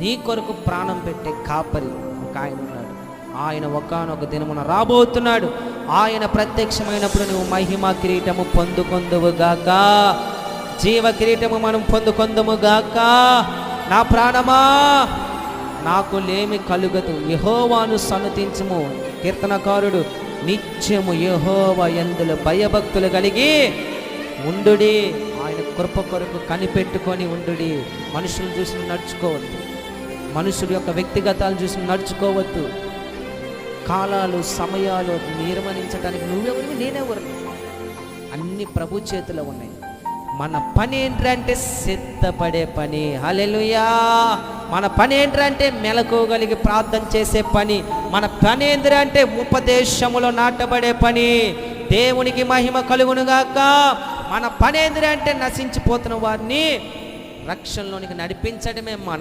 నీ కొరకు ప్రాణం పెట్టే కాపరి ఒక ఆయన ఉన్నాడు. ఆయన ఒకానొక దినమున రాబోతున్నాడు. ఆయన ప్రత్యక్షమైనప్పుడు నువ్వు మహిమ కిరీటము పొందుకొందువుగాక, జీవ కిరీటము మనం పొందుకొందుముగాక. నా ప్రాణమా నాకు లేమి కలుగదు, యెహోవాను సన్నుతించుము. కీర్తనకారుడు నిత్యము యెహోవా యందుల భయభక్తులు కలిగి ఉండుడి. ఆయన కృప కొరకు కనిపెట్టుకొని ఉండుడి. మనుషులు చూసి నడుచుకోవద్దు, మనుషుల యొక్క వ్యక్తిగతాలు చూసి నడుచుకోవద్దు. కాలాలు సమయాలు నిర్మణించడానికి నువ్వెవరు, నేనెవరు, అన్ని ప్రభు చేతిలో ఉన్నాయి. మన పని ఏంటంటే సిద్ధపడే పని. హల్లెలూయా. మన పని ఏంటంటే మెలకువగలిగి ప్రార్థన చేసే పని. మన పని ఏంటంటే ఉపదేశములో నాటబడే పని. దేవునికి మహిమ కలుగునుగాక. మన పని ఏంటంటే నశించిపోతున్న వారిని రక్షణలోనికి నడిపించడమే మన